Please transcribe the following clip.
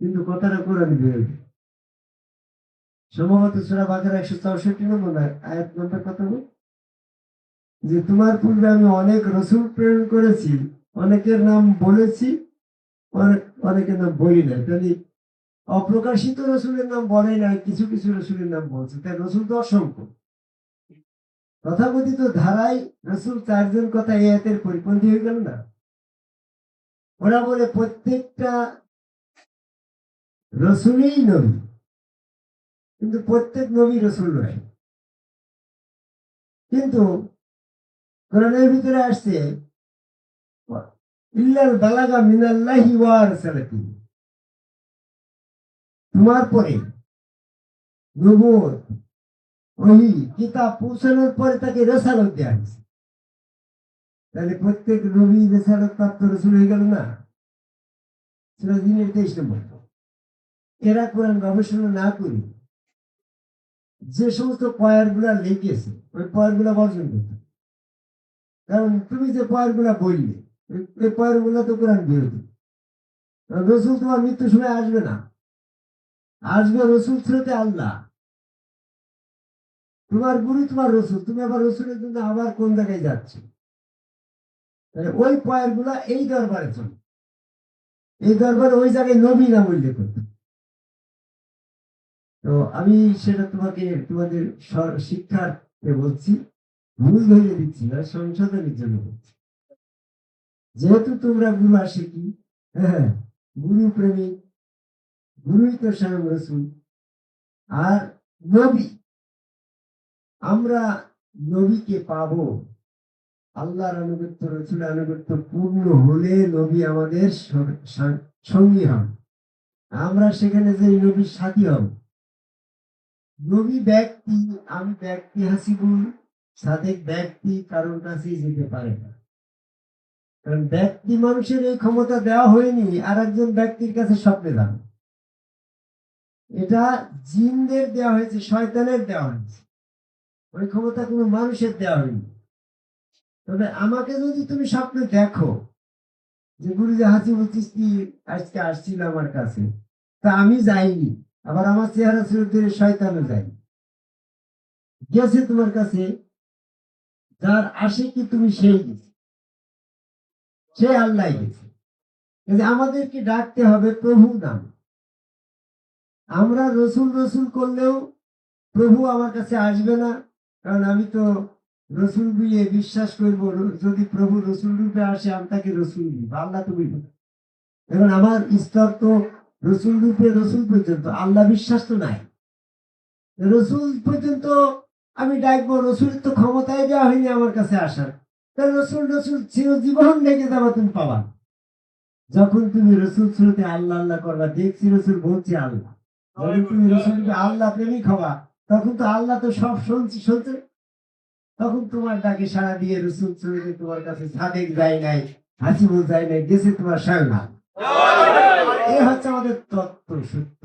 কিন্তু কথাটা কোরআন বিরোধী। সম্ভবত সূরা বাকারা 164 নম্বর আয়াত নম্বর কত, যে তোমার পূর্বে আমি অনেক রসুল প্রেরণ করেছি, অনেকের নাম বলেছি, অনেকের নাম বলি নাই। তাহলে অপ্রকাশিত রসুলের নাম বলে নাই, কিছু কিছু রসুলের নাম বলছে। তাই রসুল তো অসংখ্য। তথাকথিত ধারায় রসুল 4 জন কথা এই আয়াতের পরিপন্থী হয়ে গেল না? ওরা বলে প্রত্যেকটা রসুলই নবী, কিন্তু প্রত্যেক নবী রসুল নয়। কিন্তু কোরআনের ভিতরে আসছে ইল্লাল বালাগা মিনাল্লাহি ওয়া রাসালাতি, তোমার পরে নবুয়ত, ওহী, কিতাব পৌঁছানোর পরে তাকে রিসালাত দেয়া হয়েছে। তাহলে প্রত্যেক নবী রিসালাত প্রাপ্ত রসুল হয়ে গেল না? সূরা জিনের 23 নম্বর। এরা কোরআন গবেষণা না করে যে সমস্ত পয়েরগুলা লিখেছে ওই পয়েরগুলা বর্জন করতে। কারণ তুমি যে পয়েরগুলা বললে ওই পয়েরগুলা তো কোরআন বিরোধী। রসুল তোমার মৃত্যুর সময় আসবে না, আসবে রসুল স্রোতে আল্লাহ। তোমার গুরু তোমার রসুল, তুমি আবার রসুলের জন্য আবার কোন জায়গায় যাচ্ছ? ওই পয়েরগুলা এই দরবারে চলে, এই দরবারে ওই জায়গায় নবী নাম উল্লেখ করতে। তো আমি সেটা তোমাদের শিক্ষার্থে বলছি, ভুল ধরিয়ে দিচ্ছি না, সংশোধনের জন্য বলছি। যেহেতু তোমরা গুরু আশিকি, হ্যাঁ, গুরু প্রেমিক, গুরুই তো স্বয়ং রসুল আর নবী। আমরা নবীকে পাবো আল্লাহর আনুগত্য, রসুলের আনুগত্য পূর্ণ হলে নবী আমাদের সঙ্গী হন, আমরা সেখানে যে নবীর সাথী হব। নবী ব্যক্তি, আমি ব্যক্তি, হাসিবুল সাদেক ব্যক্তি কারোর কাছেই যেতে পারে না। কারণ ব্যক্তি মানুষের এই ক্ষমতা দেওয়া হয়নি আর একজন ব্যক্তির কাছে স্বপ্নে যান। এটা জিনদের দেওয়া হয়েছে, শয়তানের দেওয়া হয়েছে। ওই ক্ষমতা কোনো মানুষের দেওয়া হয়নি। তবে আমাকে যদি তুমি স্বপ্নে দেখো যে গুরুজি হাসিবুল চিশতি আজকে আসছিল আমার কাছে, তা আমি যাইনি, আবার আমার চেহারা সুরত শয়তানও যায়নি, গেছে তোমার কাছে, যার আসে কি তুমি সেই গেছে, সে আল্লাহ গেছে। আমাদেরকে ডাকতে হবে প্রভু নাম। আমরা রসুল রসুল করলেও প্রভু আমার কাছে আসবে না, কারণ আমি তো রসুল দিয়ে বিশ্বাস করব। যদি প্রভু রসুল রূপে আসে আমি তাকে রসুল দিব, আল্লাহ তুমি। এখন আমার স্তর তো রসুল রূপে রসুল পর্যন্ত, আল্লাহ বিশ্বাস তো নাই। রসুল পর্যন্ত আমি ডাকবো, রসুল তো ক্ষমতায় দেওয়া হয়নি আমার কাছে আসার। তাহলে রসুল রসুল চিরজীবন ডেকে যাবা, তুমি পাবা। যখন তুমি রসুল স্রোতে আল্লাহ আল্লাহ করবা, দেখছি রসুল বলছি আল্লাহ, যখন তুমি রসুল আল্লাহ প্রেমিক হবা, তখন তো আল্লাহ তো সব শুনছে। তখন তোমার ডাকে সাড়া দিয়ে রসুল স্রোতে তোমার কাছে সাদেক যায় নাই, হাসিবুল যায় নাই, গেছে তোমার স্বয়ং। এই হচ্ছে আমাদের তত্ত্ব, সত্য।